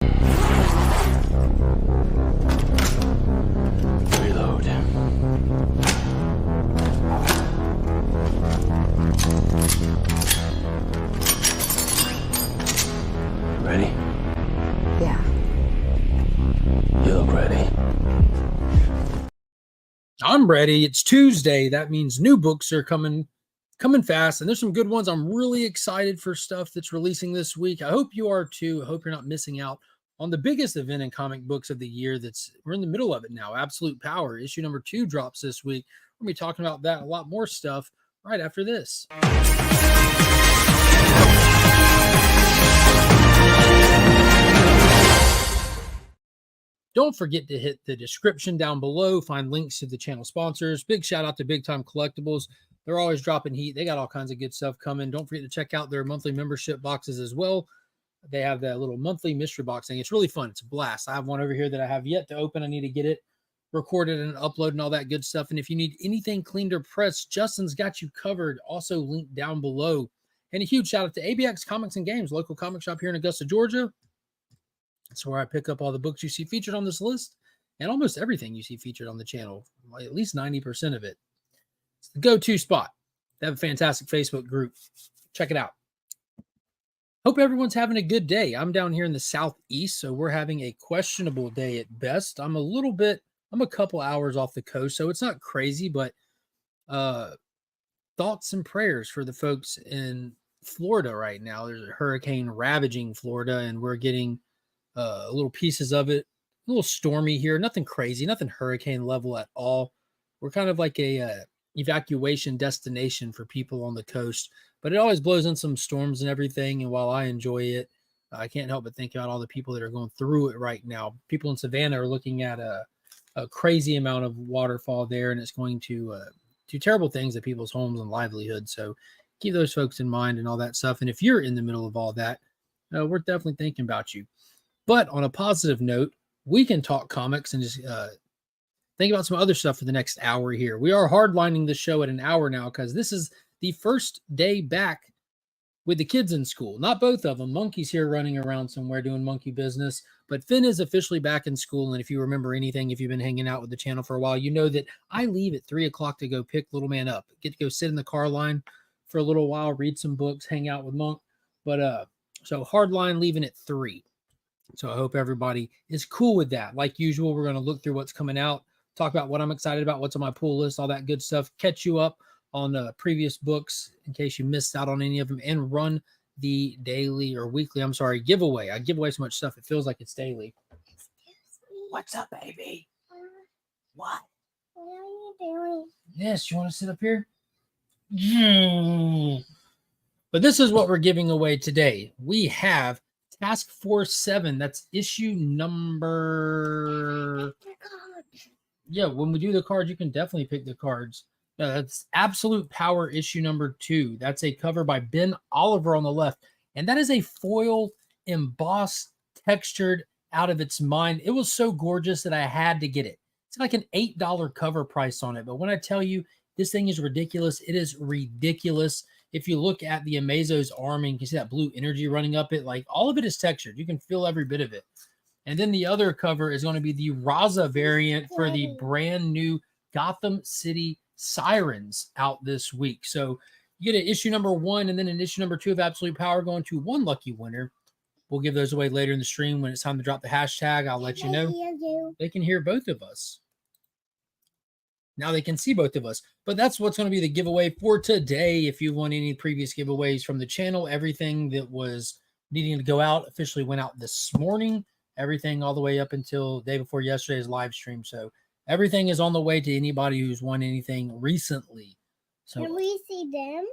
Reload. Ready? Yeah. You look ready. I'm ready. It's Tuesday. That means new books are coming fast, and there's some good ones. I'm really excited for stuff that's releasing this week. I hope you are too. I hope you're not missing out on the biggest event in comic books of the year. We're in the middle of it now. Absolute Power issue number 2 drops this week. We're gonna be talking about that and a lot more stuff right after this. Don't forget to hit the description down below. Find links to the channel sponsors. Big shout out to Big Time Collectibles. They're always dropping heat. They got all kinds of good stuff coming. Don't forget to check out their monthly membership boxes as well. They have that little monthly mystery box thing. It's really fun. It's a blast. I have one over here that I have yet to open. I need to get it recorded and upload and all that good stuff. And if you need anything cleaned or pressed, Justin's got you covered. Also linked down below. And a huge shout out to ABX Comics and Games, local comic shop here in Augusta, Georgia. That's where I pick up all the books you see featured on this list and almost everything you see featured on the channel, at least 90% of it. It's the go-to spot. They have a fantastic Facebook group. Check it out. Hope everyone's having a good day. I'm down here in the southeast, so we're having a questionable day at best. I'm a couple hours off the coast, so it's not crazy, but thoughts and prayers for the folks in Florida right now. There's a hurricane ravaging Florida, and we're getting little pieces of it. A little stormy here. Nothing crazy. Nothing hurricane level at all. We're kind of like a evacuation destination for people on the coast. But it always blows in some storms and everything. And while I enjoy it, I can't help but think about all the people that are going through it right now. People in Savannah are looking at a crazy amount of waterfall there, and it's going to do terrible things to people's homes and livelihood. So keep those folks in mind and all that stuff. And if you're in the middle of all that, we're definitely thinking about you. But on a positive note, we can talk comics and just think about some other stuff for the next hour here. We are hardlining the show at an hour now because this is the first day back with the kids in school. Not both of them. Monkey's here running around somewhere doing monkey business, but Finn is officially back in school. And if you remember anything, if you've been hanging out with the channel for a while, you know that I leave at 3 o'clock to go pick little man up, get to go sit in the car line for a little while, read some books, hang out with Monk. But so hardline leaving at 3. So I hope everybody is cool with that. Like usual, we're going to look through what's coming out, talk about what I'm excited about, what's on my pull list, all that good stuff, catch you up on previous books in case you missed out on any of them, and run the daily or weekly, giveaway. I give away so much stuff, it feels like it's daily. What's up, baby? What? What are you doing? Yes, you want to sit up here? But this is what we're giving away today. We have Task Force 7. That's issue number... Yeah, when we do the cards, you can definitely pick the cards. That's Absolute Power issue number 2. That's a cover by Ben Oliver on the left. And that is a foil embossed, textured, out of its mind. It was so gorgeous that I had to get it. It's like an $8 cover price on it. But when I tell you this thing is ridiculous, it is ridiculous. If you look at the Amazo's arming, you can see that blue energy running up it. Like all of it is textured. You can feel every bit of it. And then the other cover is going to be the Raza variant for the brand new Gotham City Sirens out this week. So you get an issue number 1 and then an issue number 2 of Absolute Power going to one lucky winner. We'll give those away later in the stream when it's time to drop the hashtag. I'll let you know. They can hear both of us. Now they can see both of us. But that's what's going to be the giveaway for today. If you want any previous giveaways from the channel, everything that was needing to go out officially went out this morning. Everything all the way up until the day before yesterday's live stream. So everything is on the way to anybody who's won anything recently. So can we see them?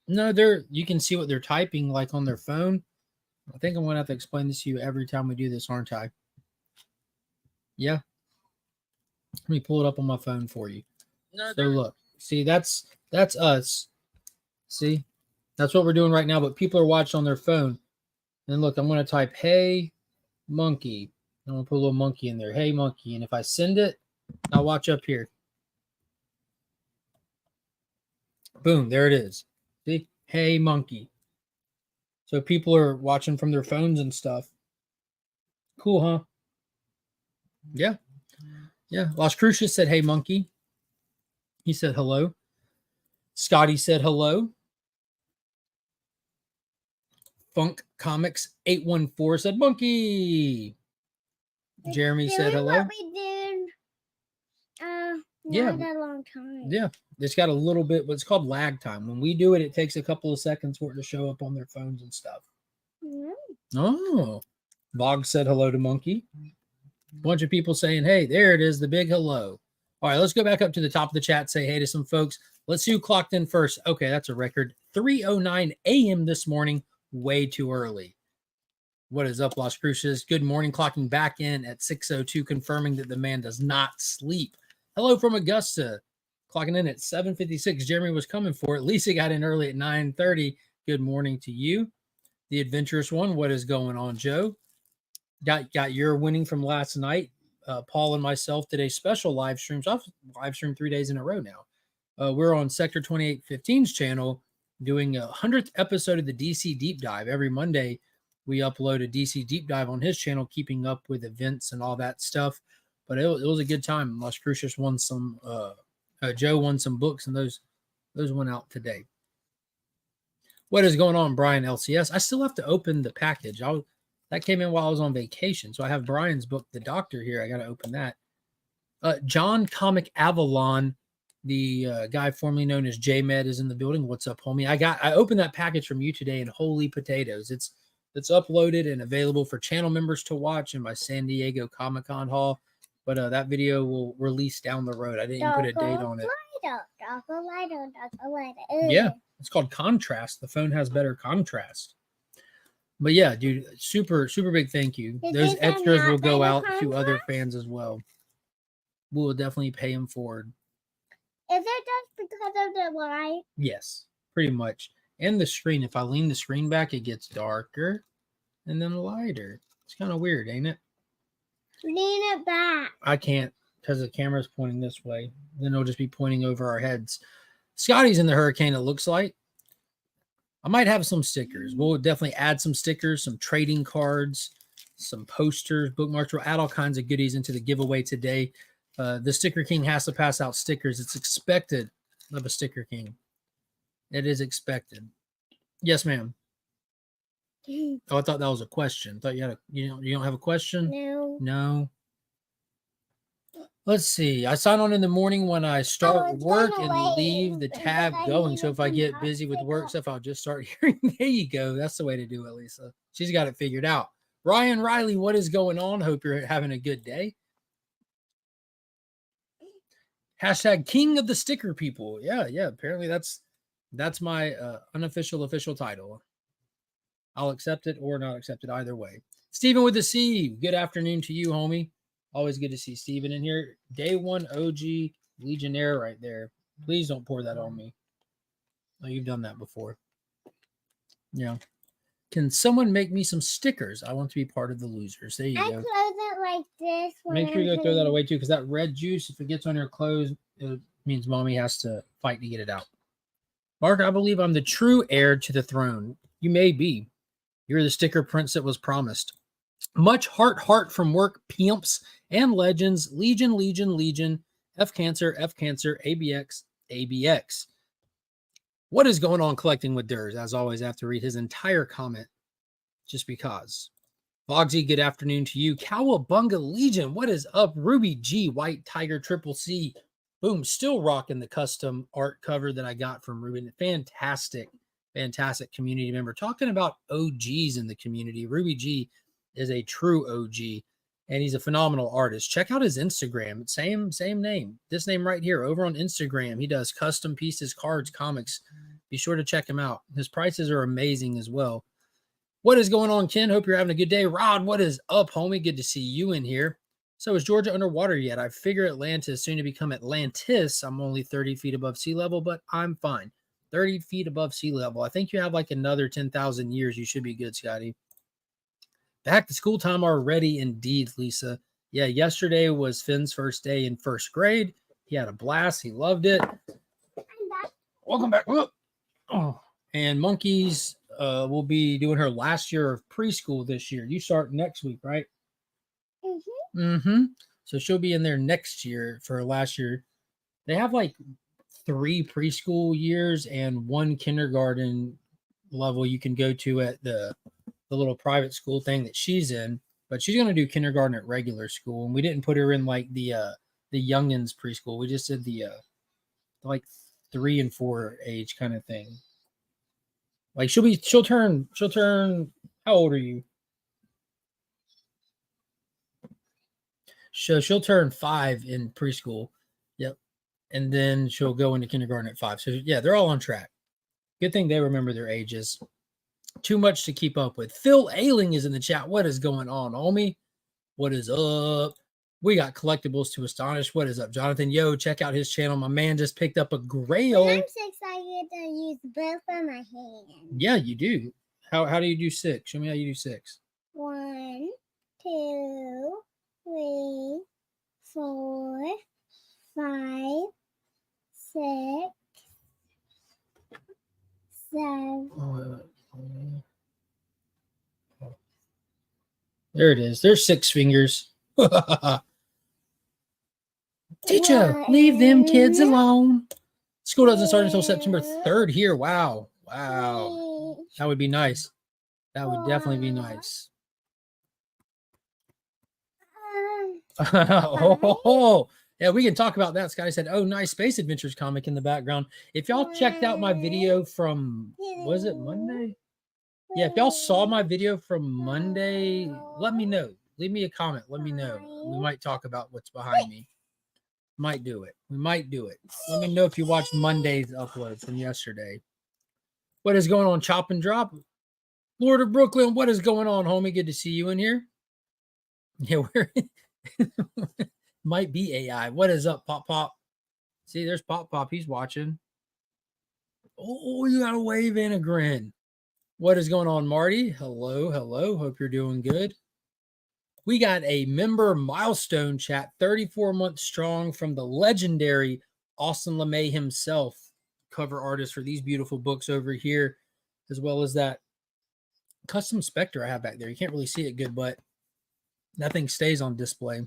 No, you can see what they're typing like on their phone. I think I'm going to have to explain this to you every time we do this, aren't I? Yeah. Let me pull it up on my phone for you. No, so look, see, that's us. See, that's what we're doing right now, but people are watching on their phone. And look, I'm going to type, hey, monkey. I'm going to put a little monkey in there. Hey, monkey. And if I send it, now watch up here. Boom, there it is. See, hey, monkey. So people are watching from their phones and stuff. cool, huh? Yeah. Yeah. Las Cruces said, hey, monkey. He said hello. Scotty said hello. Funk Comics 814 said monkey. Jeremy said hello. What we did, Yeah. not a long time. Yeah. It's got a little bit, what's called lag time. When we do it, it takes a couple of seconds for it to show up on their phones and stuff. Mm. Oh. Bog said hello to monkey. Bunch of people saying, hey, there it is, the big hello. All right, let's go back up to the top of the chat, say hey to some folks. Let's see who clocked in first. Okay, that's a record. 3:09 a.m. this morning, way too early. What is up, Las Cruces? Good morning, clocking back in at 6:02, confirming that the man does not sleep. Hello from Augusta, clocking in at 7:56. Jeremy was coming for it. Lisa got in early at 9:30. Good morning to you. The adventurous one, what is going on, Joe? Got your winning from last night. Paul and myself did a special live stream. So I've live streamed 3 days in a row now. We're on Sector 2815's channel doing a 100th episode of the DC Deep Dive. Every Monday, we upload a DC Deep Dive on his channel, keeping up with events and all that stuff. But it was a good time. Las Cruces won some, Joe won some books, and those went out today. What is going on, Brian LCS? I still have to open the package. That came in while I was on vacation. So I have Brian's book, The Doctor, here. I got to open that. John Comic Avalon, the guy formerly known as J-Med, is in the building. What's up, homie? I opened that package from you today, and holy potatoes. It's uploaded and available for channel members to watch in my San Diego Comic-Con haul. But that video will release down the road. I didn't even put a date on it. Yeah, it's called Contrast. The phone has better contrast. But yeah, dude, super, super big thank you. Those extras will go out to other fans as well. We will definitely pay them forward. Is it just because of the light? Yes, pretty much. And the screen. If I lean the screen back, it gets darker and then lighter. It's kind of weird, ain't it? Lean it back. I can't because the camera's pointing this way. Then it'll just be pointing over our heads. Scotty's in the hurricane, it looks like. I might have some stickers. We'll definitely add some stickers, some trading cards, some posters, bookmarks. We'll add all kinds of goodies into the giveaway today. The Sticker King has to pass out stickers. It's expected of a Sticker King. It is expected. Yes, ma'am. Oh, I thought that was a question. I thought you don't have a question? No. No. Let's see. I sign on in the morning when I start work and leave the tab going. So if I get busy with work stuff, I'll just start hearing. There you go. That's the way to do it, Lisa. She's got it figured out. Ryan Riley, what is going on? Hope you're having a good day. Hashtag King of the Sticker People. Yeah. Apparently that's my unofficial official title. I'll accept it or not accept it either way. Stephen with the C. Good afternoon to you, homie. Always good to see Steven in here. Day one OG Legionnaire right there. Please don't pour that on me. Oh, you've done that before. Yeah. Can someone make me some stickers? I want to be part of the losers. There you go. Close it like this. Make sure you go throw that away too, because that red juice, if it gets on your clothes, it means mommy has to fight to get it out. Mark, I believe I'm the true heir to the throne. You may be. You're the sticker prince that was promised. Much heart from work, pimps and legends. Legion, F Cancer, ABX. What is going on collecting with Durs? As always, I have to read his entire comment just because. Bogsy, good afternoon to you. Cowabunga Legion, what is up? Ruby G, White Tiger, Triple C. Boom, still rocking the custom art cover that I got from Ruben. Fantastic community member. Talking about OGs in the community. Ruby G is a true OG, and he's a phenomenal artist. Check out his Instagram. Same name. This name right here over on Instagram. He does custom pieces, cards, comics. Be sure to check him out. His prices are amazing as well. What is going on, Ken? Hope you're having a good day. Rod, what is up, homie? Good to see you in here. So is Georgia underwater yet? I figure Atlantis soon to become Atlantis. I'm only 30 feet above sea level, but I'm fine. 30 feet above sea level. I think you have like another 10,000 years. You should be good, Scotty. Back to school time already, indeed, Lisa. Yeah, yesterday was Finn's first day in first grade. He had a blast. He loved it. Welcome back. Oh. And Monkeys will be doing her last year of preschool this year. You start next week, right? Mm-hmm. So she'll be in there next year for her last year. They have like 3 preschool years and 1 kindergarten level you can go to at the little private school thing that she's in. But she's going to do kindergarten at regular school, and we didn't put her in like the youngins preschool. We just did the like 3 and 4 age kind of thing. Like she'll turn. How old are you? She'll turn 5 in preschool. Yep. And then she'll go into kindergarten at 5. So yeah, they're all on track. Good thing they remember their ages. Too much to keep up with. Phil Ailing is in the chat. What is going on, homie? What is up? We got collectibles to astonish. What is up, Jonathan? Yo, check out his channel. My man just picked up a grail. I'm so excited to use both of my hands. Yeah, you do. How do you do 6? Show me how you do 6. 1, 2, 3, 4, 5, 6, 7. There it is. There's 6 fingers. Teacher, leave them kids alone. School doesn't start until September 3rd here. Wow. That would be nice. That would definitely be nice. Oh, yeah, we can talk about that. Scotty said, oh, nice Space Adventures comic in the background. If y'all checked out my video from, was it Monday? Yeah, if y'all saw my video from Monday, let me know. Leave me a comment. Let me know. We might talk about what's behind me. Might do it. We might do it. Let me know if you watched Monday's upload from yesterday. What is going on, Chop and Drop? Lord of Brooklyn, what is going on, homie? Good to see you in here. Yeah, we're might be AI. What is up, Pop Pop? See, there's Pop Pop. He's watching. Oh, you got a wave and a grin. What is going on, Marty? Hello. Hope you're doing good. We got a member milestone chat, 34 months strong, from the legendary Austin LeMay himself, cover artist for these beautiful books over here, as well as that custom Spectre I have back there. You can't really see it good, but that thing stays on display.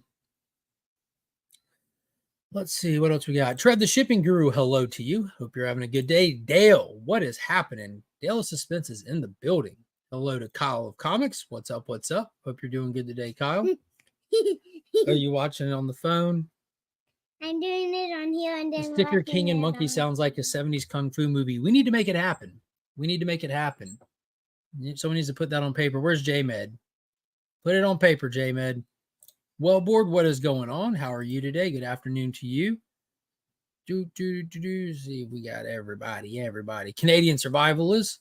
Let's see what else we got. Trev the Shipping Guru, hello to you. Hope you're having a good day. Dale, what is happening? Dale of Suspense is in the building. Hello to Kyle of Comics. What's up? Hope you're doing good today, Kyle. Are you watching it on the phone? I'm doing it on here and then Sticker King and Monkey sounds like a 70s kung fu movie. We need to make it happen. Someone needs to put that on paper. Where's J-Med? Put it on paper, J-Med. Wellboard, what is going on? How are you today? Good afternoon to you. See, we got everybody. Canadian Survivalist.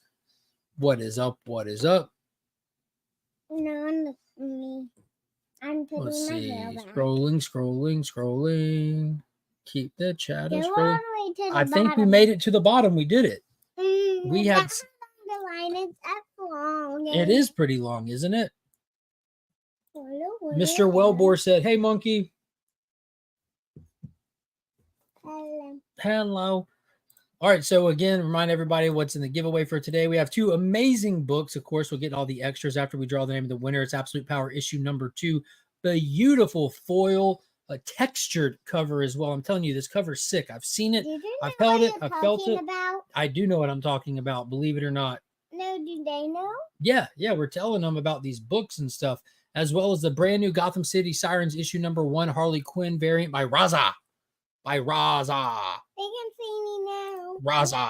What is up? No, me. I'm putting Let's my see. hair back. Scrolling. Keep the chat Go all scrolling. the way to the I think we bottom. made it to the bottom. We did it. We had. That's how long the line is. That's long. It is pretty long, isn't it? Hello, Mr. Wellbore said, hey, monkey. Hello. All right. So again, remind everybody what's in the giveaway for today. We have 2 amazing books. Of course, we'll get all the extras after we draw the name of the winner. It's Absolute Power issue number 2. Beautiful foil, a textured cover as well. I'm telling you, this cover's sick. I've seen it. I've held it. I've felt it. I do know what I'm talking about, believe it or not. No, do they know? Yeah. We're telling them about these books and stuff, as well as the brand new Gotham City Sirens issue number 1 Harley Quinn variant by Raza. They can see me now. Raza.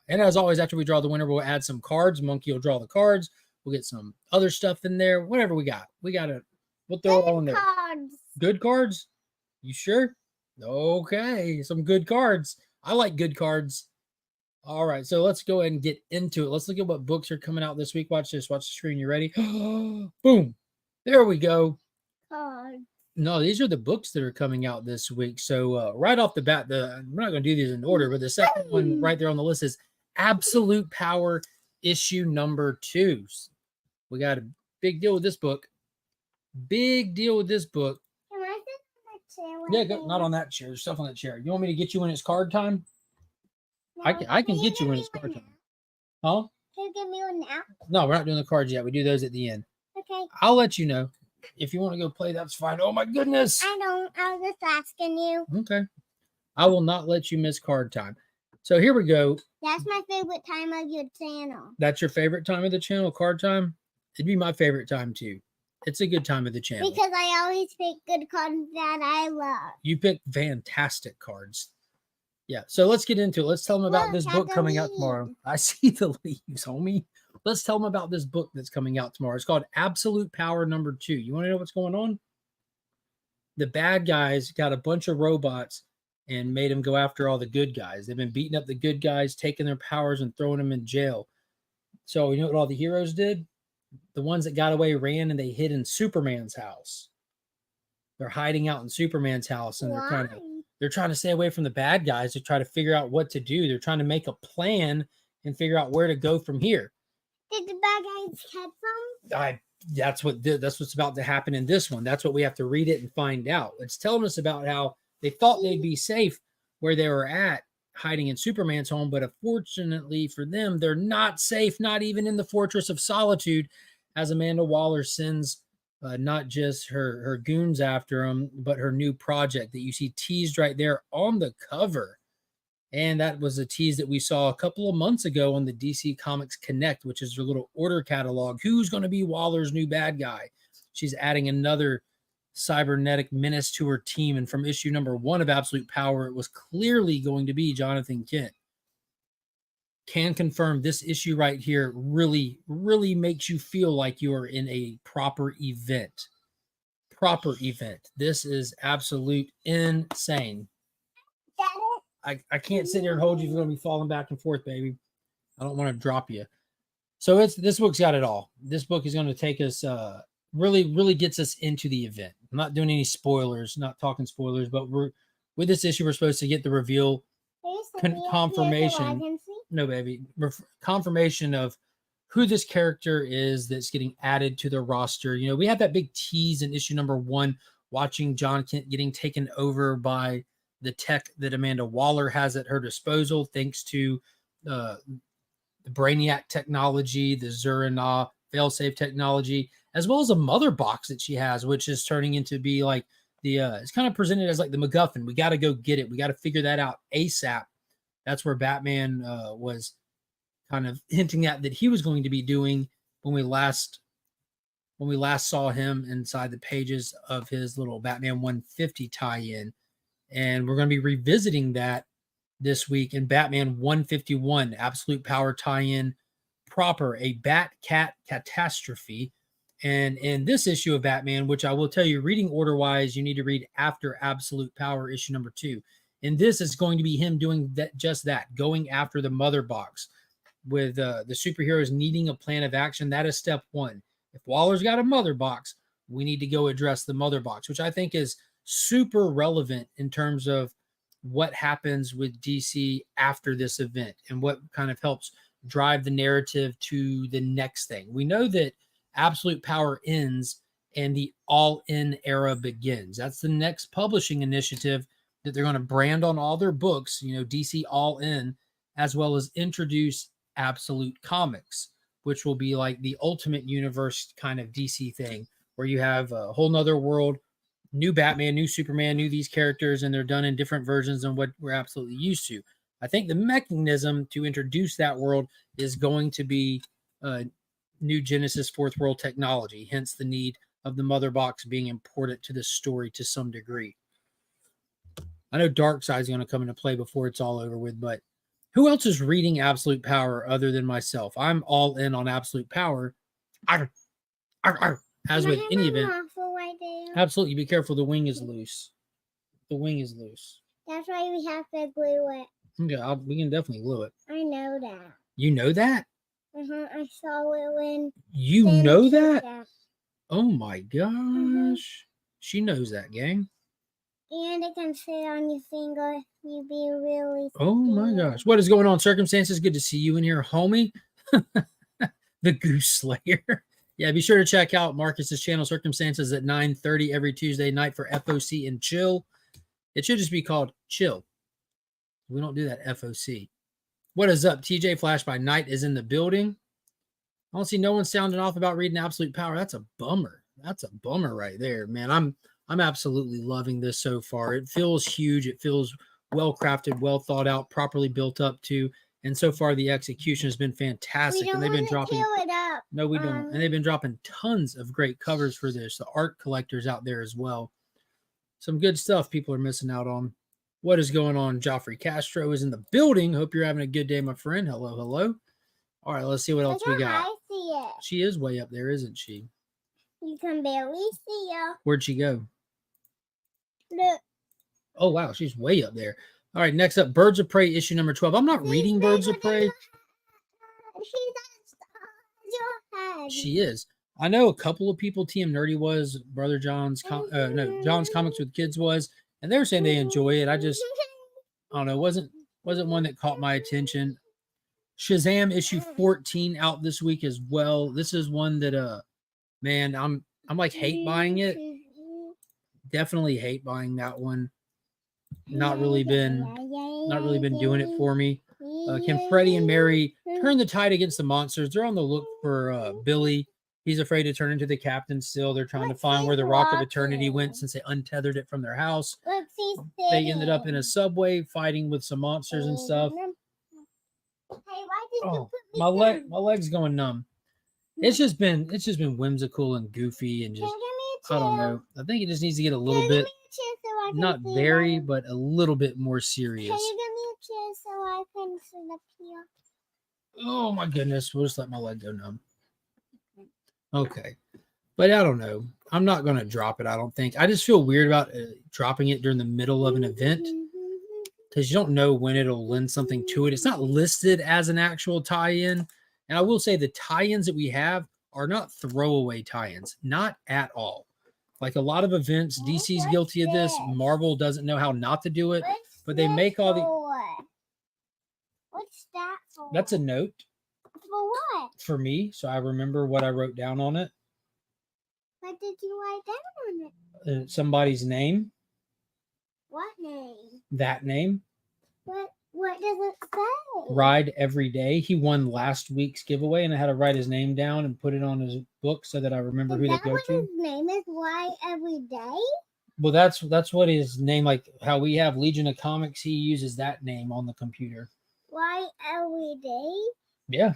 And as always, after we draw the winner, we'll add some cards. Monkey will draw the cards. We'll get some other stuff in there. Whatever we got. We'll throw it all in there. Cards. Good cards? You sure? Okay. Some good cards. I like good cards. All right. So let's go ahead and get into it. Let's look at what books are coming out this week. Watch this. Watch the screen. You ready? Boom. There we go. Cards. No, these are the books that are coming out this week. So right off the bat, we're not going to do these in order, but the second one right there on the list is Absolute Power issue number 2. We got a big deal with this book. Can I sit on that chair? Yeah, not on that chair. There's stuff on that chair. You want me to get you when it's card time? I can get you when it's card time. Huh? Can you give me one now? No, we're not doing the cards yet. We do those at the end. Okay. I'll let you know. If you want to go play, that's fine. Oh my goodness. I don't. I was just asking you. Okay. I will not let you miss card time. So here we go. That's my favorite time of your channel. That's your favorite time of the channel, card time? It'd be my favorite time too. It's a good time of the channel. Because I always pick good cards that I love. You pick fantastic cards. Yeah, so let's get into it. Let's tell them about this book coming out tomorrow. I see the leaves, homie. Let's tell them about this book that's coming out tomorrow. It's called Absolute Power #2. You want to know what's going on? The bad guys got a bunch of robots and made them go after all the good guys. They've been beating up the good guys, taking their powers and throwing them in jail. So you know what all the heroes did? The ones that got away ran and they hid in Superman's house. They're hiding out in Superman's house, and they're trying to stay away from the bad guys to try to figure out what to do. They're trying to make a plan and figure out where to go from here. Did the bad guys catch them? That's what's about to happen in this one. That's what we have to read it and find out. It's telling us about how they thought they'd be safe where they were at, hiding in Superman's home, but unfortunately for them, they're not safe, not even in the Fortress of Solitude, as Amanda Waller sends not just her goons after them, but her new project that you see teased right there on the cover. And that was a tease that we saw a couple of months ago on the DC Comics Connect, which is their little order catalog. Who's going to be Waller's new bad guy? She's adding another cybernetic menace to her team. And from issue #1 of Absolute Power, it was clearly going to be Jonathan Kent. Can confirm this issue right here really, really makes you feel like you are in a proper event. Proper event. This is absolute insane. I can't sit here and hold you. You're going to be falling back and forth, baby. I don't want to drop you. So this book's got it all. This book is going to take us, really, really gets us into the event. I'm not doing any spoilers, not talking spoilers, but with this issue, we're supposed to get the reveal, confirmation. No, baby. Confirmation of who this character is that's getting added to the roster. You know, we had that big tease in issue #1, watching John Kent getting taken over by the tech that Amanda Waller has at her disposal, thanks to the Brainiac technology, the Zurina failsafe technology, as well as a mother box that she has, which is turning into be like it's kind of presented as like the MacGuffin. We got to go get it. We got to figure that out ASAP. That's where Batman was kind of hinting at that he was going to be doing when we last saw him inside the pages of his little Batman 150 tie-in. And we're going to be revisiting that this week in Batman 151, Absolute Power tie-in proper, a Bat-Cat catastrophe. And in this issue of Batman, which I will tell you, reading order-wise, you need to read after Absolute Power issue #2. And this is going to be him doing just that, going after the mother box with the superheroes needing a plan of action. That is step 1. If Waller's got a mother box, we need to go address the mother box, which I think is super relevant in terms of what happens with DC after this event and what kind of helps drive the narrative to the next thing. We know that Absolute Power ends and the All-In era begins. That's the next publishing initiative that they're going to brand on all their books, you know, DC All-In, as well as introduce Absolute Comics, which will be like the Ultimate Universe kind of DC thing, where you have a whole nother world, new Batman, new Superman, new these characters, and they're done in different versions than what we're absolutely used to. I think the mechanism to introduce that world is going to be new Genesis Fourth World technology, hence the need of the mother box being important to the story to some degree. I know Darkseid is going to come into play before it's all over with, but who else is reading Absolute Power other than myself? I'm all in on Absolute Power. As with any event. Absolutely. Be careful. The wing is loose. The wing is loose. That's why we have to glue it. Okay, we can definitely glue it. I know that. You know that? I saw it when. You know that? Oh my gosh. She knows that, gang. And it can sit on your finger if you be really. Oh my gosh. What is going on, Circumstances? Good to see you in here, homie. The Goose Slayer. Yeah, be sure to check out Marcus's channel, Circumstances, at 9:30 every Tuesday night for FOC and Chill. It should just be called Chill. We don't do that FOC. What is up? TJ Flash by Night is in the building. I don't see no one sounding off about reading Absolute Power. That's a bummer. That's a bummer right there, man. I'm absolutely loving this so far. It feels huge. It feels well crafted, well thought out, properly built up to. And so far, the execution has been We fantastic. don't And they've been want to dropping. tear it up. No, we don't. And they've been dropping tons of great covers for this. The art collectors out there as well. Some good stuff people are missing out on. What is going on? Joffrey Castro is in the building. Hope you're having a good day, my friend. Hello, hello. All right, let's see what else we Look how got. I see it. She is way up there, isn't she? You can barely see her. Where'd she go? Look. Oh, wow, she's way up there. All right, next up, Birds of Prey issue number 12. I'm not reading Birds of Prey. She's your head. She is. I know a couple of people, TM Nerdy was, Brother John's, John's Comics with Kids was, and they were saying they enjoy it. I don't know, wasn't one that caught my attention. Shazam issue 14 out this week as well. This is one that man, I'm like hate buying it. Definitely hate buying that one. Not really been doing it for me. Can Freddie and Mary turn the tide against the monsters? They're on the look for Billy. He's afraid to turn into the captain still. They're trying to find where the Rock of Eternity went since they untethered it from their house. They ended up in a subway fighting with some monsters and stuff. Hey, why did you put me My leg's going numb. It's just been whimsical and goofy and just I don't know. I think it just needs to get a little bit not very, but a little bit more serious. Can you give me a chair so I can sit up here? Oh my goodness, we'll just let my leg go numb. Okay. But I don't know. I'm not going to drop it, I don't think. I just feel weird about dropping it during the middle of an event because you don't know when it'll lend something to it. It's not listed as an actual tie-in. And I will say the tie-ins that we have are not throwaway tie-ins. Not at all. Like a lot of events, DC's guilty of this. Marvel doesn't know how not to do it. But they make all the... What's that for? That's a note. For what? For me, so I remember what I wrote down on it. What did you write down on it? Somebody's name. What name? That name. What does it say? Ride Every Day. He won last week's giveaway, and I had to write his name down and put it on his book so that I remember who to go to. His name is Ride Every Day? Well, that's what his name, like how we have Legion of Comics, he uses that name on the computer. Ride Every Day? Yeah.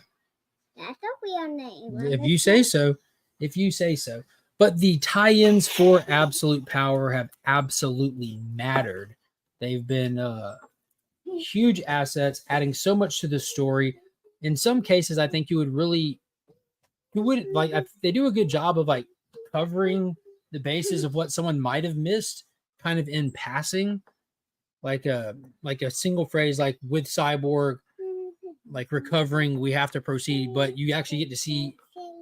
That's a weird name. If you say so. If you say so. But the tie-ins for Absolute Power have absolutely mattered. They've been huge assets, adding so much to the story. In some cases, I think you would like, they do a good job of like covering the bases of what someone might have missed kind of in passing. Like a single phrase, like with Cyborg, like recovering, we have to proceed, but you actually get to see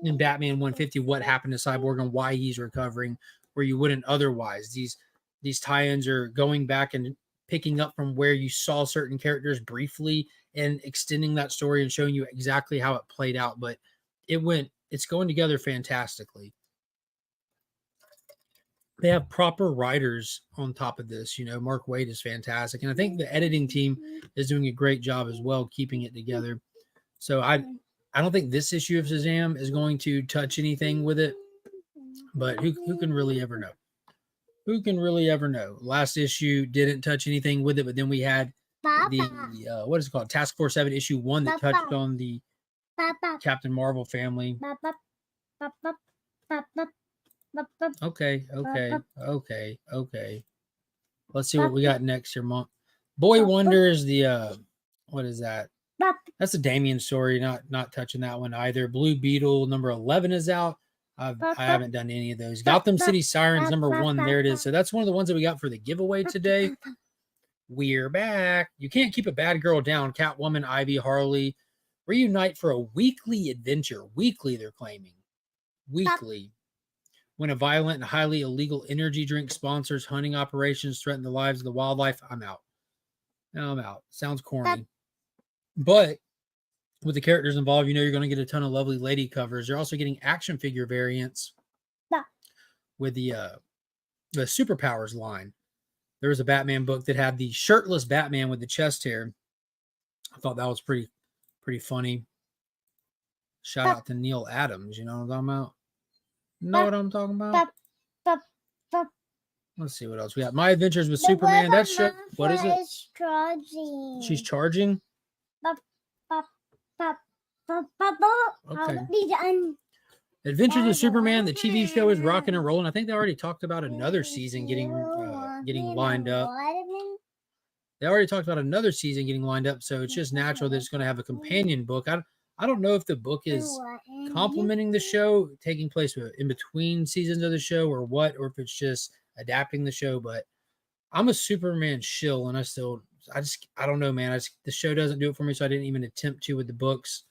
in Batman 150 what happened to Cyborg and why he's recovering, where you wouldn't otherwise. These tie-ins are going back and picking up from where you saw certain characters briefly and extending that story and showing you exactly how it played out. But it's going together fantastically. They have proper writers on top of this. You know, Mark Waid is fantastic. And I think the editing team is doing a great job as well, keeping it together. So I don't think this issue of Shazam is going to touch anything with it, but who can really ever know? Who can really ever know? Last issue didn't touch anything with it, but then we had the what is it called? Task Force 7 issue 1 that touched on the Captain Marvel family. Okay. Let's see what we got next here, Mom. Boy Wonders, the what is that? That's a Damien story. Not touching that one either. Blue Beetle number 11 is out. I haven't done any of those. Gotham City Sirens number 1. There it is. So that's one of the ones that we got for the giveaway today. We're back. You can't keep a bad girl down. Catwoman, Ivy, Harley reunite for a weekly adventure. Weekly, they're claiming. Weekly. When a violent and highly illegal energy drink sponsors hunting operations threaten the lives of the wildlife, I'm out. I'm out. Sounds corny. But with the characters involved, you know you're going to get a ton of lovely lady covers. You're also getting action figure variants with the Superpowers line. There was a Batman book that had the shirtless Batman with the chest hair. I thought that was pretty funny. Shout out to Neil Adams, you know what I'm talking about? Know what I'm talking about? Bop, bop, bop. Let's see what else we got. My Adventures with The Superman. weather That show. What is it? is charging. She's charging. Bop, bop, bop, bop, bop, bop. Okay. I'll be done. Adventures with Superman, the TV show is rocking and rolling. I think they already talked about another season getting lined up. They already talked about another season getting lined up, so it's just natural that it's going to have a companion book. I don't know if the book is complementing the show, taking place in between seasons of the show, or what, or if it's just adapting the show. But I'm a Superman shill, and I don't know, man. The show doesn't do it for me, so I didn't even attempt to with the books.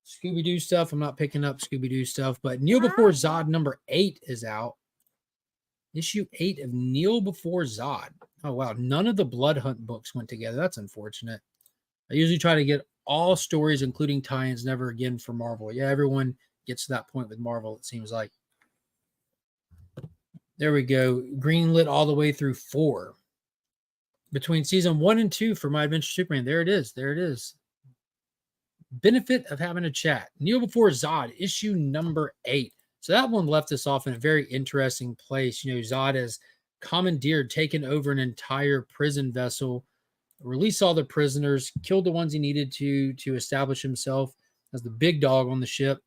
Scooby-Doo stuff, I'm not picking up Scooby-Doo stuff, but Kneel Before Zod number 8 is out. Issue 8 of Kneel Before Zod. Oh, wow. None of the Blood Hunt books went together. That's unfortunate. I usually try to get all stories, including tie-ins, never again for Marvel. Yeah, everyone gets to that point with Marvel, it seems like. There we go. Greenlit all the way through 4. Between season 1 and 2 for My Adventure Superman. There it is. There it is. Benefit of having a chat. Kneel Before Zod, issue number 8. So that one left us off in a very interesting place. You know, Zod has commandeered, taken over an entire prison vessel, released all the prisoners, killed the ones he needed to establish himself as the big dog on the ship,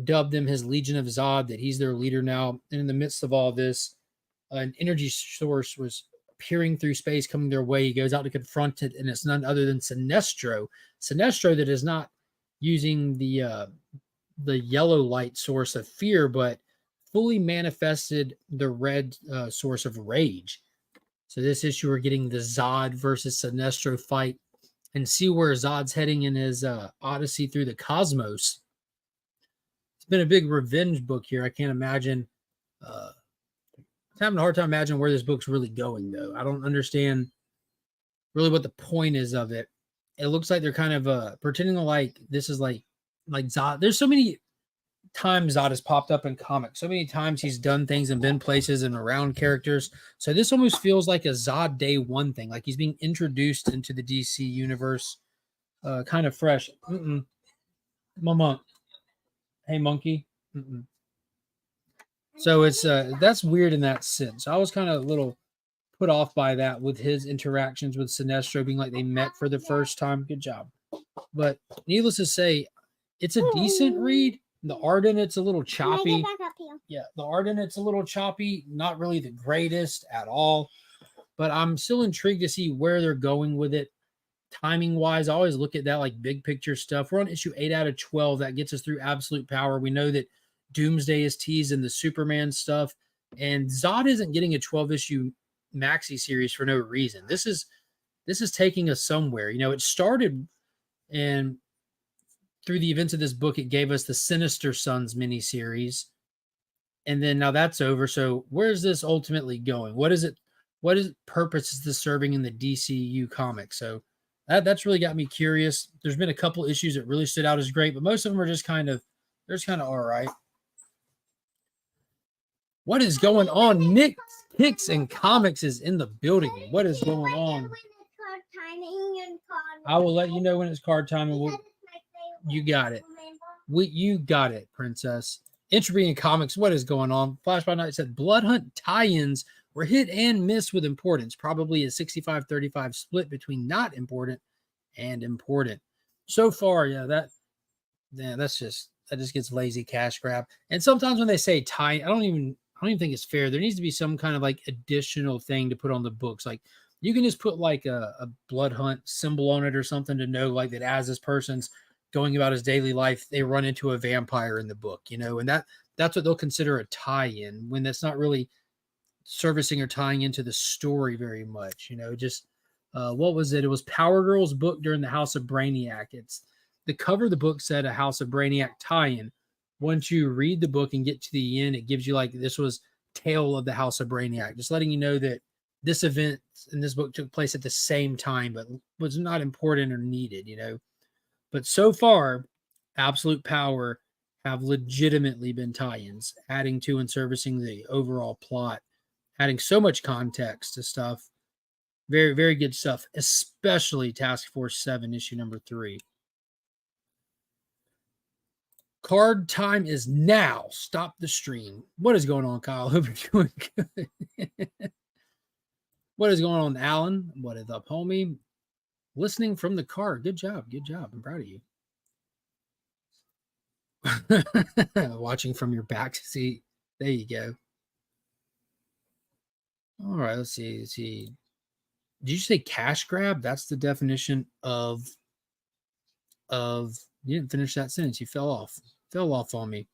dubbed them his Legion of Zod, that he's their leader now. And in the midst of all this, an energy source was peering through space, coming their way. He goes out to confront it, and it's none other than Sinestro. Sinestro that is not using the yellow light source of fear, but fully manifested the red source of rage. So this issue, we're getting the Zod versus Sinestro fight, and see where Zod's heading in his odyssey through the cosmos. It's been a big revenge book here. I can't imagine. I'm having a hard time imagining where this book's really going, though. I don't understand really what the point is of it. It looks like they're kind of pretending like this is like Zod. There's so many times Zod has popped up in comics. So many times he's done things and been places and around characters. So this almost feels like a Zod Day 1 thing. Like he's being introduced into the DC universe kind of fresh. Mama. Hey, monkey. So it's that's weird in that sense. I was kind of a little put off by that with his interactions with Sinestro being like they met for the first time. Good job. But needless to say, it's a decent read. The art in it's a little choppy. Yeah, the art in it's a little choppy. Not really the greatest at all. But I'm still intrigued to see where they're going with it. Timing wise, I always look at that like big picture stuff. We're on issue 8 out of 12. That gets us through Absolute Power. We know that Doomsday is teased in the Superman stuff, and Zod isn't getting a 12-issue maxi series for no reason. This is taking us somewhere. You know, it started, and through the events of this book, it gave us the Sinister Sons miniseries, and then now that's over. So where's this ultimately going? What is it? What purpose is this serving in the DCU comics? So that's really got me curious. There's been a couple issues that really stood out as great, but most of them are just kind of all right. What is going on? Nick Hicks and Comics is in the building. What is going on? I will let you know when it's card time. And you got it. You got it, Princess. Entropy in Comics. What is going on? Flash by Night said Blood Hunt tie-ins were hit and miss with importance. Probably a 65-35 split between not important and important. So far, that just gets lazy cash grab. And sometimes when they say tie, I don't even think it's fair. There needs to be some kind of like additional thing to put on the books. Like you can just put like a Blood Hunt symbol on it or something to know like that as this person's going about his daily life, they run into a vampire in the book, you know, and that's what they'll consider a tie-in when that's not really servicing or tying into the story very much, you know. Just what was it? It was Power Girl's book during the House of Brainiac. It's the cover of the book said a House of Brainiac tie-in. Once you read the book and get to the end, it gives you like this was Tale of the House of Brainiac, just letting you know that this event in this book took place at the same time, but was not important or needed, you know. But so far, Absolute Power have legitimately been tie-ins, adding to and servicing the overall plot, adding so much context to stuff. Very, very good stuff, especially Task Force 7, issue number 3. Card time is now. Stop the stream. What is going on, Kyle? Hope you're doing good. What is going on, Alan? What is up, homie? Listening from the car. Good job. Good job. I'm proud of you. Watching from your back seat. There you go. All right, let's see. Let's see. Did you say cash grab? That's the definition of you didn't finish that sentence. You fell off on me.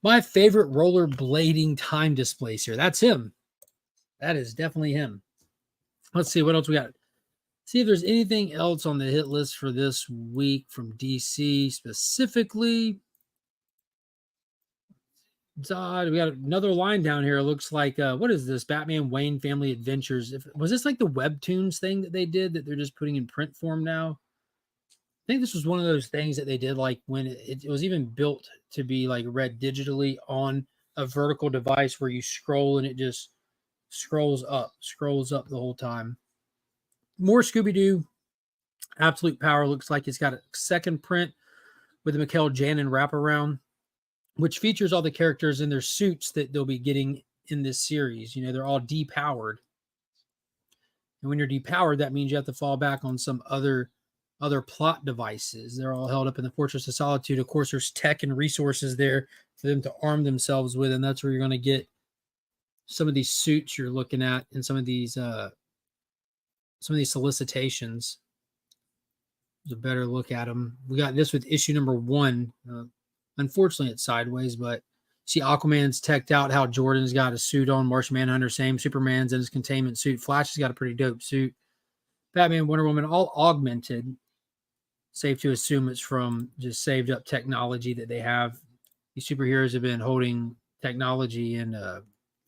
My favorite rollerblading time displacer. That's him. That is definitely him. Let's see what else we got. See if there's anything else on the hit list for this week from DC specifically. Odd. We got another line down here. It looks like what is this? Batman Wayne Family Adventures. Was this like the webtoons thing that they did that they're just putting in print form now? I think this was one of those things that they did like when it was even built to be like read digitally on a vertical device where you scroll and it just scrolls up the whole time. More Scooby-Doo. Absolute Power looks like it's got a second print with the Mikkel Janin wraparound, which features all the characters in their suits that they'll be getting in this series. You know, they're all depowered. And when you're depowered, that means you have to fall back on some other plot devices. They're all held up in the Fortress of Solitude. Of course, there's tech and resources there for them to arm themselves with, and that's where you're going to get some of these suits you're looking at and some of these solicitations. There's a better look at them. We got this with issue number 1. Unfortunately, it's sideways, but see Aquaman's teched out. Hal Jordan's got a suit on. Martian Manhunter, same. Superman's in his containment suit. Flash has got a pretty dope suit. Batman, Wonder Woman, all augmented. Safe to assume it's from just saved up technology that they have. These superheroes have been holding technology in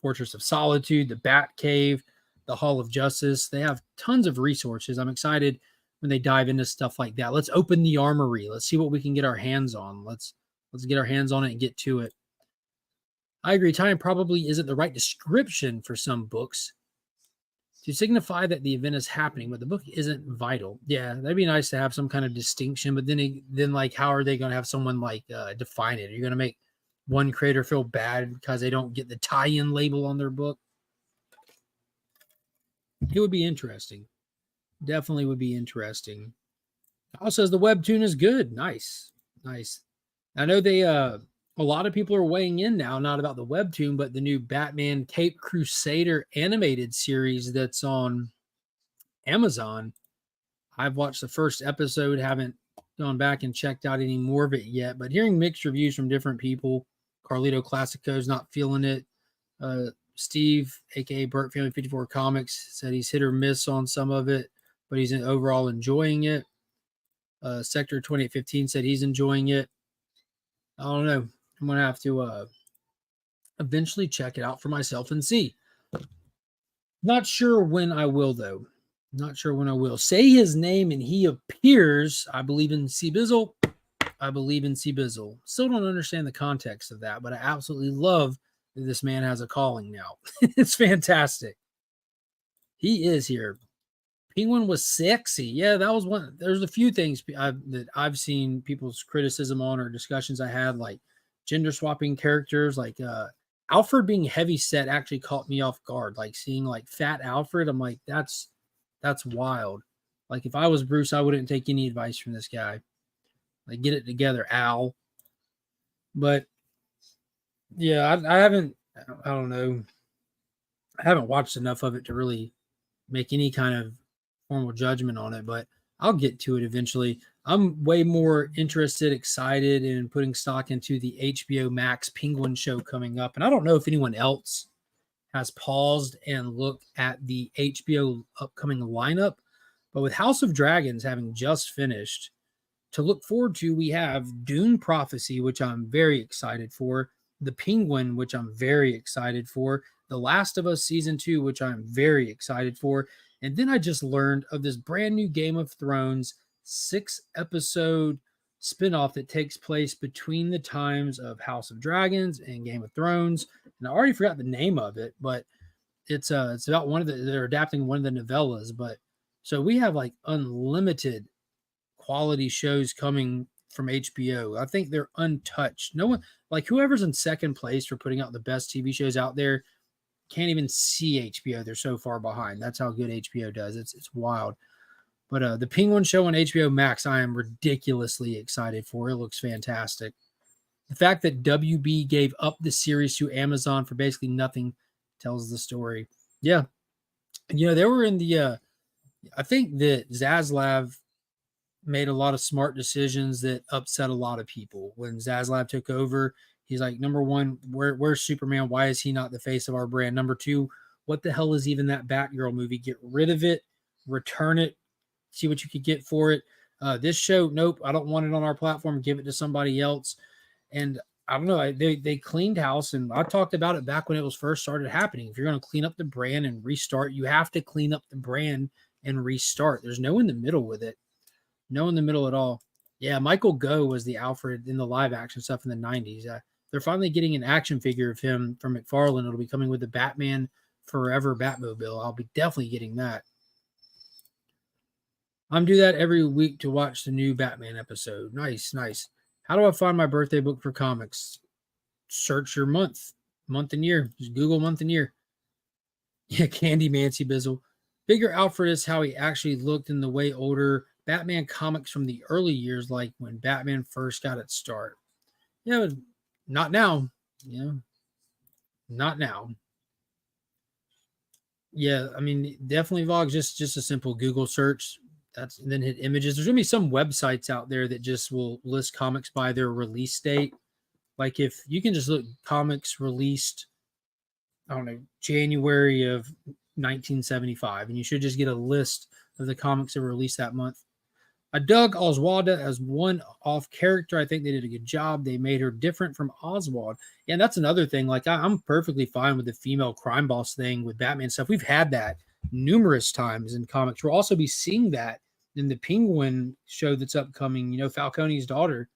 Fortress of Solitude, the Bat Cave, the Hall of Justice. They have tons of resources. I'm excited when they dive into stuff like that. Let's open the armory. Let's see what we can get our hands on. Let's get our hands on it and get to it. I agree. Time probably isn't the right description for some books to signify that the event is happening, but the book isn't vital. Yeah, that'd be nice to have some kind of distinction, but then like, how are they going to have someone like define it? Are you going to make one creator feel bad because they don't get the tie-in label on their book? It would be interesting. Definitely would be interesting. Also says the webtoon is good. Nice. I know they a lot of people are weighing in now, not about the webtoon, but the new Batman Cape Crusader animated series that's on Amazon. I've watched the first episode, haven't gone back and checked out any more of it yet, but hearing mixed reviews from different people. Carlito Classico's not feeling it. Steve, aka Burt Family 54 Comics, said he's hit or miss on some of it, but he's overall enjoying it. Sector 2815 said he's enjoying it. I don't know. I'm going to have to eventually check it out for myself and see. Not sure when I will, though. Not sure when I will. Say his name and he appears. I believe in C-Bizzle. Still don't understand the context of that, but I absolutely love that this man has a calling now. It's fantastic. He is here. Penguin was sexy. Yeah, that was one. There's a few things that I've seen people's criticism on or discussions I had, like gender swapping characters, like Alfred being heavy set actually caught me off guard. Like seeing like fat Alfred, I'm like, that's wild. Like if I was Bruce, I wouldn't take any advice from this guy. Like, get it together, Al. But yeah, I don't know. I haven't watched enough of it to really make any kind of formal judgment on it, but I'll get to it eventually. I'm way more interested, excited in putting stock into the HBO Max Penguin show coming up. And I don't know if anyone else has paused and looked at the HBO upcoming lineup, but with House of Dragons having just finished, to look forward to, we have Dune Prophecy, which I'm very excited for, The Penguin, which I'm very excited for, The Last of Us Season 2, which I'm very excited for, and then I just learned of this brand new Game of Thrones 6-episode spinoff that takes place between the times of House of Dragons and Game of Thrones. And I already forgot the name of it, but it's about they're adapting one of the novellas. But so we have like unlimited quality shows coming from HBO. I think they're untouched. No one, like whoever's in second place for putting out the best TV shows out there, can't even see HBO. They're so far behind. That's how good HBO does. It's wild. But the Penguin show on HBO Max, I am ridiculously excited for. It looks fantastic. The fact that WB gave up the series to Amazon for basically nothing tells the story. Yeah. They were in the I think that Zaslav made a lot of smart decisions that upset a lot of people. When Zaslav took over, he's like, number one, where's Superman? Why is he not the face of our brand? Number two, what the hell is even that Batgirl movie? Get rid of it, return it, see what you could get for it. This show, nope, I don't want it on our platform. Give it to somebody else. And I don't know, they cleaned house, and I talked about it back when it was first started happening. If you're going to clean up the brand and restart, you have to clean up the brand and restart. There's no in the middle with it. No in the middle at all. Yeah, Michael Goh was the Alfred in the live action stuff in the 90s. They're finally getting an action figure of him from McFarlane. It'll be coming with the Batman Forever Batmobile. I'll be definitely getting that. I'm do that every week to watch the new Batman episode. Nice. How do I find my birthday book for comics? Search your month and year. Just Google month and year. Yeah, Candy Mancy Bizzle. Figure Alfred is how he actually looked in the way older Batman comics from the early years, like when Batman first got its start. Yeah, but not now. Not now. Yeah, I mean, definitely Vlog, just a simple Google search. And then hit images. There's gonna be some websites out there that just will list comics by their release date. Like if you can just look comics released, I don't know, January of 1975, and you should just get a list of the comics that were released that month. I dug Oswalda as one-off character. I think they did a good job. They made her different from Oswald. Yeah, and that's another thing. Like I'm perfectly fine with the female crime boss thing with Batman stuff. We've had that numerous times in comics. We'll also be seeing that in the Penguin show that's upcoming. Falcone's daughter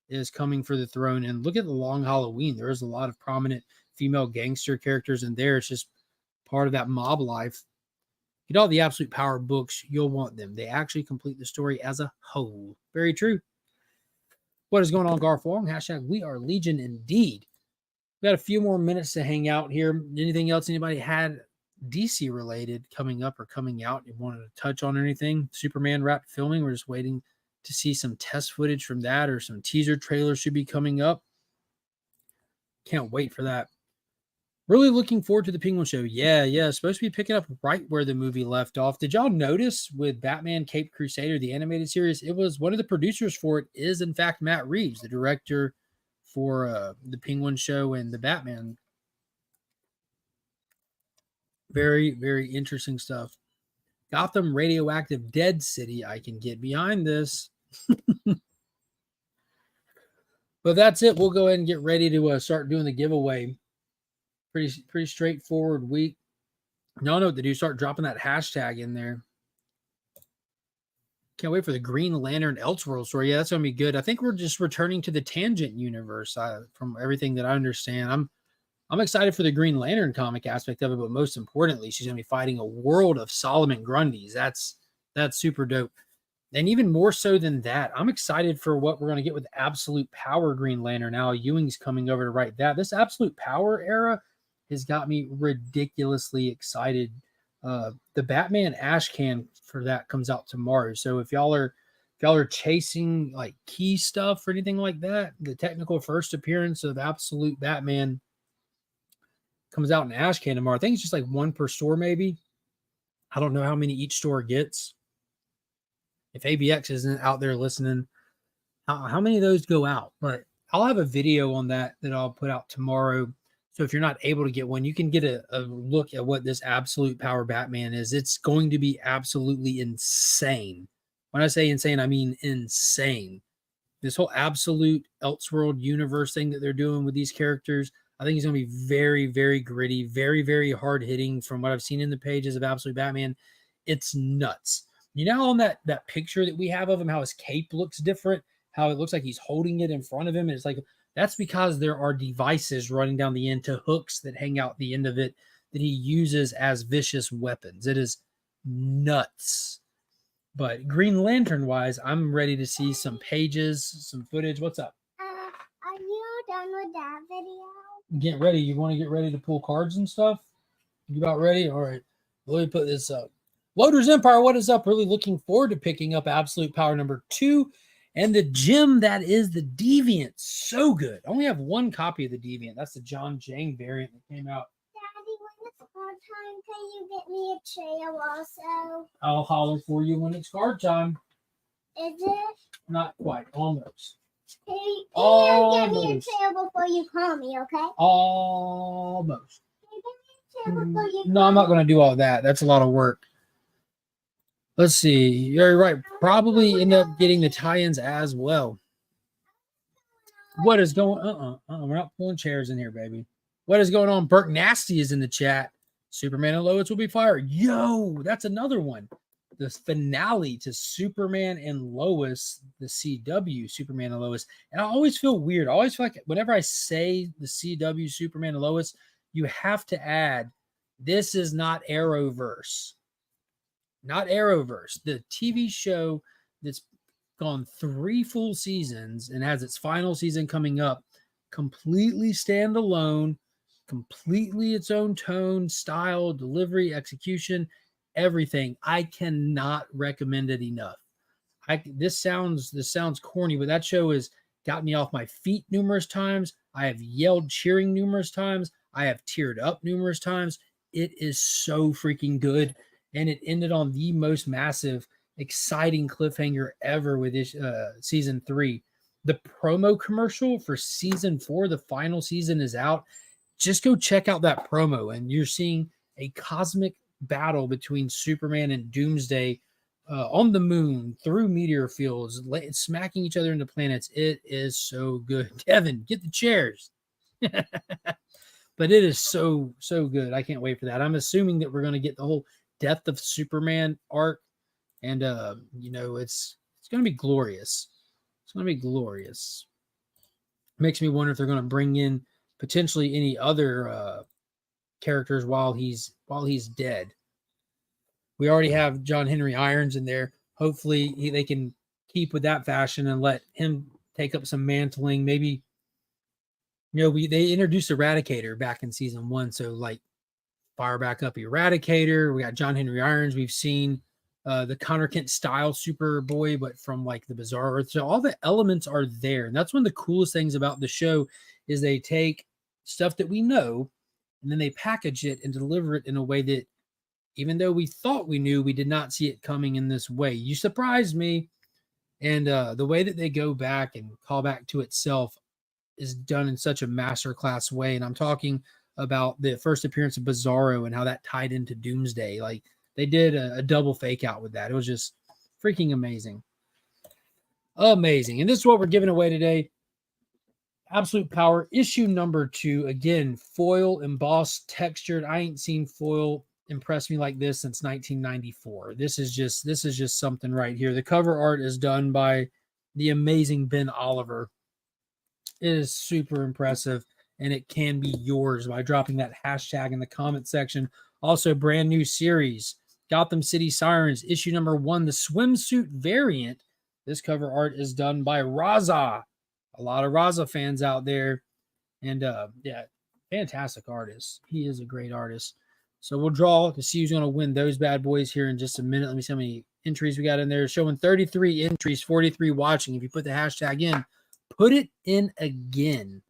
is coming for the throne. And look at the Long Halloween. There is a lot of prominent female gangster characters in there. It's just part of that mob life. Get all the Absolute Power books. You'll want them. They actually complete the story as a whole. Very true. What is going on, Garth Wong? # We Are Legion indeed. We got a few more minutes to hang out here. Anything else anybody had DC related coming up or coming out you wanted to touch on or anything? Superman wrapped filming. We're just waiting to see some test footage from that, or some teaser trailers should be coming up. Can't wait for that. Really looking forward to the Penguin show. Yeah. Supposed to be picking up right where the movie left off. Did y'all notice with Batman Caped Crusader, the animated series, it was one of the producers for it is in fact Matt Reeves, the director for the Penguin show and the Batman. Very, very interesting stuff. Gotham Radioactive Dead City. I can get behind this. But that's it. We'll go ahead and get ready to start doing the giveaway. Pretty straightforward week. Y'all know what to do. Start dropping that hashtag in there. Can't wait for the Green Lantern Elseworld story. Yeah, that's going to be good. I think we're just returning to the Tangent universe from everything that I understand. I'm excited for the Green Lantern comic aspect of it, but most importantly, she's going to be fighting a world of Solomon Grundys. That's super dope. And even more so than that, I'm excited for what we're going to get with Absolute Power Green Lantern. Al Ewing's coming over to write that. This Absolute Power era has got me ridiculously excited. The Batman Ash Can for that comes out tomorrow. So if y'all are chasing like key stuff or anything like that, the technical first appearance of Absolute Batman comes out in Ash Can tomorrow. I think it's just like one per store, maybe. I don't know how many each store gets. If ABX isn't out there listening, how many of those go out? But I'll have a video on that I'll put out tomorrow. So if you're not able to get one, you can get a look at what this Absolute Power Batman is. It's going to be absolutely insane. When I say insane, I mean insane. This whole Absolute Elseworld universe thing that they're doing with these characters, I think he's going to be very, very gritty, very, very hard hitting from what I've seen in the pages of Absolute Batman. It's nuts. You know, on that picture that we have of him, how his cape looks different, how it looks like he's holding it in front of him. And it's like, that's because there are devices running down the end to hooks that hang out the end of it that he uses as vicious weapons. It is nuts. But Green Lantern wise, I'm ready to see some pages, some footage. What's up? Are you done with that video? Get ready. You want to get ready to pull cards and stuff? You about ready? All right. Let me put this up. Loader's Empire, what is up? Really looking forward to picking up Absolute Power number 2 and the gem that is the Deviant. So good. I only have one copy of the Deviant. That's the John Jang variant that came out. Daddy, when it's card time, can you get me a chair also? I'll holler for you when it's card time. Is it? Not quite. Almost. Can you get me a Almost. chair before you call me, okay? Almost. Can you get me a chair before you No, I'm not going to do all that. That's a lot of work. Let's see. You're right. Probably end up getting the tie-ins as well. What is going? We're not pulling chairs in here, baby. What is going on? Burke Nasty is in the chat. Superman and Lois will be fired. Yo, that's another one. The finale to Superman and Lois, the CW Superman and Lois. And I always feel weird. I always feel like whenever I say the CW Superman and Lois, you have to add, this is not Arrowverse. Not Arrowverse, the TV show that's gone 3 full seasons and has its final season coming up, completely standalone, completely its own tone, style, delivery, execution, everything. I cannot recommend it enough. This sounds corny, but that show has got me off my feet numerous times. I have yelled cheering numerous times. I have teared up numerous times. It is so freaking good. And it ended on the most massive, exciting cliffhanger ever with this season 3. The promo commercial for season 4, the final season, is out. Just go check out that promo, and you're seeing a cosmic battle between Superman and Doomsday on the moon through meteor fields, smacking each other into planets. It is so good. Kevin, get the chairs. But it is so good. I can't wait for that. I'm assuming that we're going to get the whole Death of Superman arc, and it's going to be glorious. It's going to be glorious. Makes me wonder if they're going to bring in potentially any other characters while he's dead. We already have John Henry Irons in there. Hopefully they can keep with that fashion and let him take up some mantling. Maybe they introduced Eradicator back in season 1, so like fire back up Eradicator. We got John Henry Irons. We've seen the Connor Kent style Superboy, but from like the Bizarre Earth. So all the elements are there. And that's one of the coolest things about the show is they take stuff that we know and then they package it and deliver it in a way that even though we thought we knew, we did not see it coming in this way. You surprised me. And the way that they go back and call back to itself is done in such a masterclass way. And I'm talking about the first appearance of Bizarro and how that tied into Doomsday. Like they did a double fake out with that. It was just freaking amazing. Amazing. And this is what we're giving away today. Absolute Power issue number 2. Again, foil, embossed, textured. I ain't seen foil impress me like this since 1994. This is just something right here. The cover art is done by the amazing Ben Oliver. It is super impressive, and it can be yours by dropping that hashtag in the comment section. Also, brand new series, Gotham City Sirens, issue number 1, the swimsuit variant. This cover art is done by Raza. A lot of Raza fans out there. And fantastic artist. He is a great artist. So we'll draw to see who's going to win those bad boys here in just a minute. Let me see how many entries we got in there. Showing 33 entries, 43 watching. If you put the hashtag in, put it in again.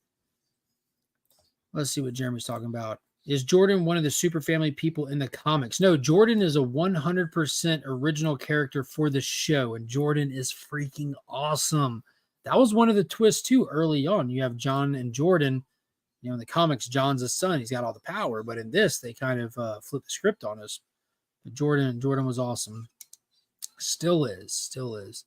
Let's see what Jeremy's talking about. Is Jordan one of the super family people in the comics? No, Jordan is a 100% original character for the show, and Jordan is freaking awesome. That was one of the twists, too, early on. You have John and Jordan. In the comics, John's his son. He's got all the power. But in this, they kind of flipped the script on us. But Jordan was awesome. Still is.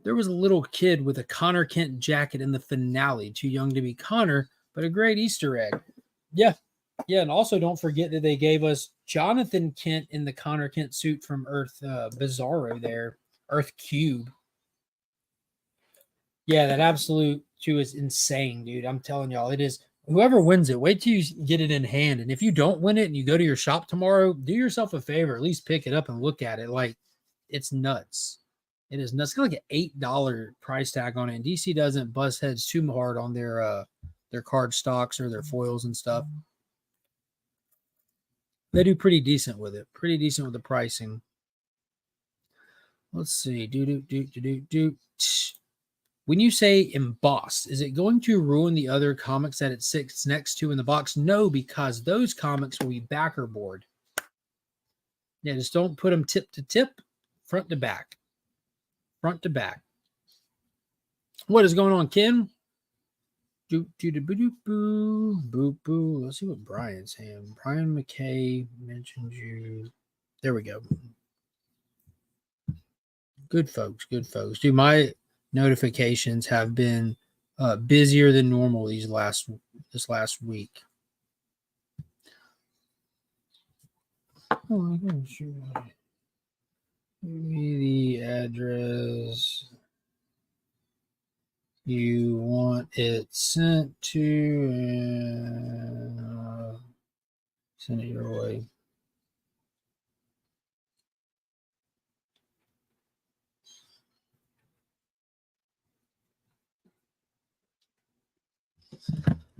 There was a little kid with a Connor Kent jacket in the finale. Too young to be Connor, but a great Easter egg. Yeah, and also don't forget that they gave us Jonathan Kent in the Connor Kent suit from Earth Bizarro there. Earth Cube. Yeah, that Absolute 2 is insane, dude. I'm telling y'all, it is. Whoever wins it, wait till you get it in hand. And if you don't win it and you go to your shop tomorrow, do yourself a favor. At least pick it up and look at it. Like, it's nuts. It is nuts. It's got like an $8 price tag on it. And DC doesn't bust heads too hard on their card stocks or their foils and stuff. They do pretty decent with it. Pretty decent with the pricing. Let's see. When you say embossed, is it going to ruin the other comics that it sits next to in the box? No, because those comics will be backer board. Yeah, just don't put them tip to tip, front to back. Front to back. What is going on, Ken? Let's see what Brian's saying. Brian McKay mentioned you. There we go. Good folks. Good folks. Dude, my notifications have been busier than normal this last week. Oh my gosh. Give me the address you want it sent to, and send it your way.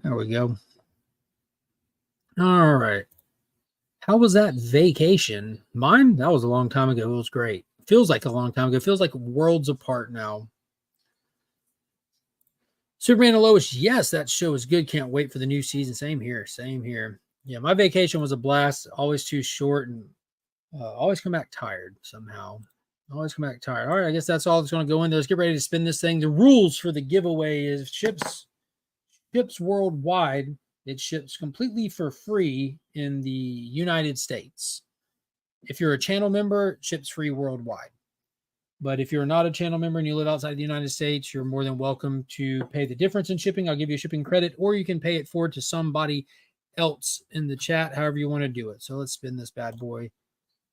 There we go. All right. How was that vacation? Mine? That was a long time ago. It was great. Feels like a long time ago. Feels like worlds apart now. Superman and Lois. Yes, that show is good. Can't wait for the new season. Same here. Same here. Yeah, my vacation was a blast. Always too short and always come back tired somehow. Always come back tired. All right, I guess that's all that's going to go in there. Let's get ready to spin this thing. The rules for the giveaway is ships worldwide. It ships completely for free in the United States. If you're a channel member, it ships free worldwide. But if you're not a channel member and you live outside the United States, you're more than welcome to pay the difference in shipping. I'll give you a shipping credit, or you can pay it forward to somebody else in the chat, however you want to do it. So let's spin this bad boy.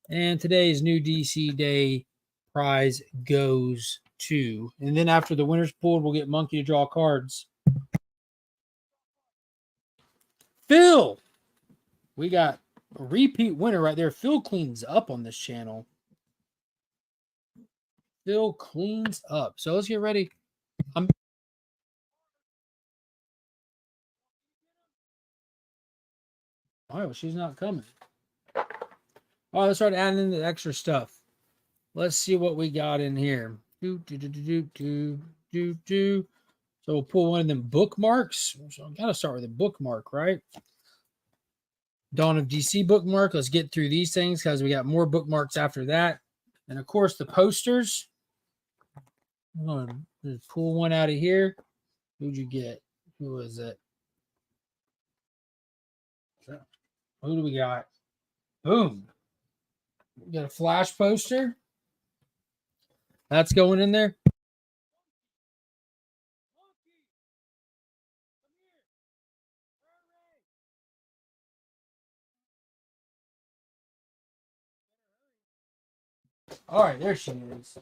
And today's new DC Day prize goes to, and then after the winner's pulled, we'll get Monkey to draw cards. Phil, we got a repeat winner right there. Phil cleans up on this channel. Phil cleans up. So let's get ready. All right, well, she's not coming. All right, let's start adding in the extra stuff. Let's see what we got in here. So we'll pull one of them bookmarks. So I gotta start with a bookmark, right? Dawn of DC bookmark. Let's get through these things because we got more bookmarks after that. And of course, the posters. I'm going to pull one out of here. Who'd you get? Who was it? Who do we got? Boom. We got a Flash poster. That's going in there. All right, there she is.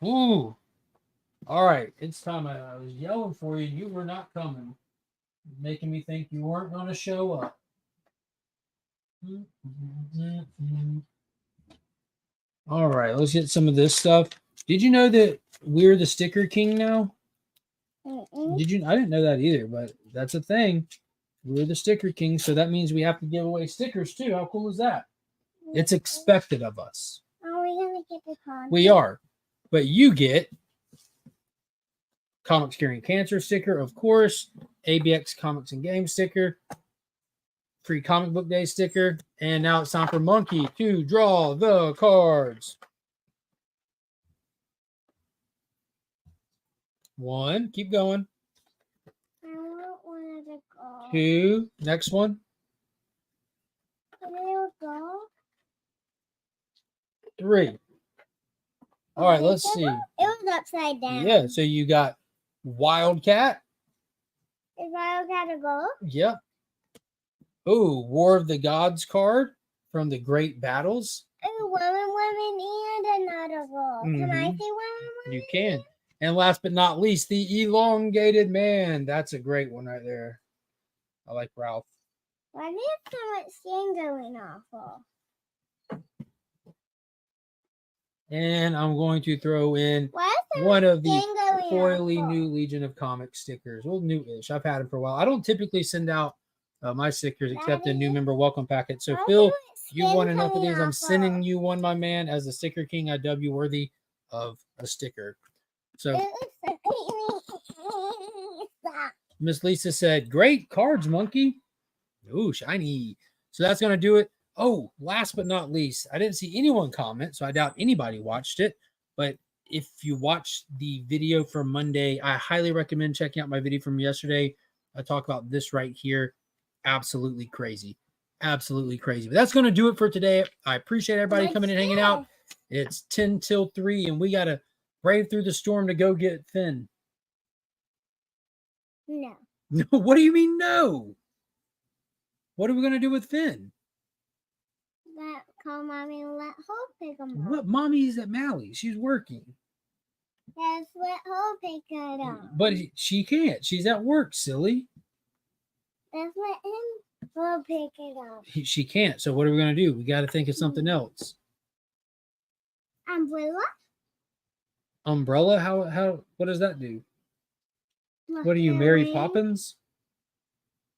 Ooh. All right, it's time. I was yelling for you. You were not coming. Making me think you weren't going to show up. All right, let's get some of this stuff. Did you know that we're the sticker king now? Did you? I didn't know that either, but that's a thing. We're the sticker king, so that means we have to give away stickers too. How cool is that? It's expected of us. Are we going to get the card? We are. But you get Comics Curing Cancer sticker, of course, ABX Comics and Games sticker, free Comic Book Day sticker, and now it's time for Monkey to draw the cards. 1, keep going. I want one of the cards. 2, next one. Can I go? 3. All right, let's see. It was upside down. Yeah, so you got Wildcat. Is Wildcat a go? Yep. Oh, War of the Gods card from the Great Battles. Oh, women, and another go. Can I say women? You can. And last but not least, the Elongated Man. That's a great one right there. I like Ralph. Why do you have so much steam going off of? And I'm going to throw in Why is one of the Django foily apple? new Legion of Comics stickers. Well, new-ish. I've had them for a while. I don't typically send out my stickers except in new Daddy, member welcome packet. So why Phil, is you skin want enough of coming these? I'm off sending of? you one, my man, as a sticker king. I dub you worthy of a sticker. So Stop. Miss Lisa said, "Great cards, monkey." Ooh, shiny. So that's going to do it. Oh, last but not least, I didn't see anyone comment, so I doubt anybody watched it. But if you watched the video from Monday, I highly recommend checking out my video from yesterday. I talk about this right here. Absolutely crazy. Absolutely crazy. But that's going to do it for today. I appreciate everybody What's coming and hanging out. this? It's 10 till 3, and we got to brave through the storm to go get Finn. No. No, what do you mean no? What are we going to do with Finn? Call mommy and let Hope pick them up. What mommy's at Mally's? She's working. That's what Hope pick it up. But she can't. She's at work, silly. That's what him will pick it up. She can't. So what are we going to do? We got to think of something else. Umbrella? Umbrella? How? What does that do? What are you, Mary Poppins?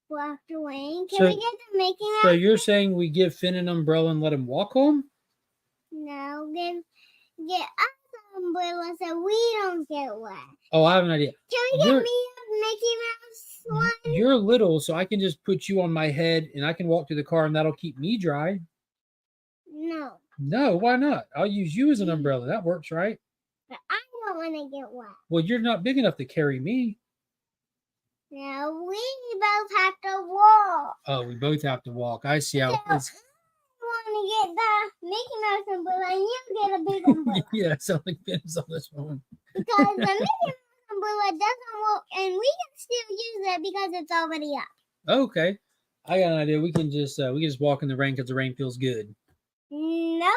Walked away. Can So- we get the Mickey Mouse? So you're saying we give Finn an umbrella and let him walk home? No, get us an umbrella so we don't get wet. Oh, I have an idea. Can we get You're- me a Mickey Mouse one? You're little, so I can just put you on my head and I can walk to the car and that'll keep me dry. No, No, why not? I'll use you as an umbrella. That works, right? but I don't want to get wet. Well, you're not big enough to carry me. No, we both have to walk. Oh, we both have to walk. I see how So it's. I want to get the Mickey Mouse umbrella and you get a big umbrella. Yeah, it sounds like Finn's on this one. Because the Mickey Mouse umbrella doesn't work and we can still use it because it's already up. Okay, I got an idea. We can just walk in the rain because the rain feels good. Nope,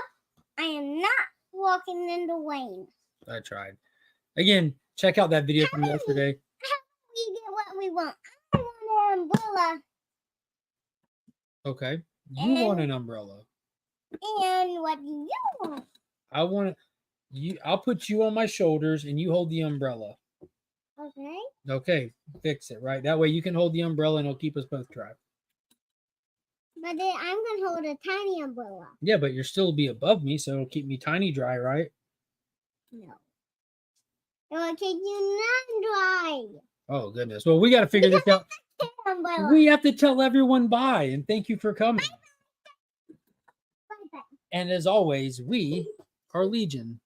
I am not walking in the rain. I tried. Again, check out that video from yesterday. We get what we want. I want an umbrella Okay, you want an umbrella. and what do you want? I want you. I'll put you on my shoulders and you hold the umbrella. Okay. Okay, fix it right. That way you can hold the umbrella and it'll keep us both dry. But then I'm going to hold a tiny umbrella. Yeah, but you'll still be above me, so it'll keep me tiny dry, right? No. It will keep you non-dry. Oh goodness. Well, we got to figure this out. Umbrella. We have to tell everyone bye and thank you for coming. Bye-bye. And as always, we are Legion.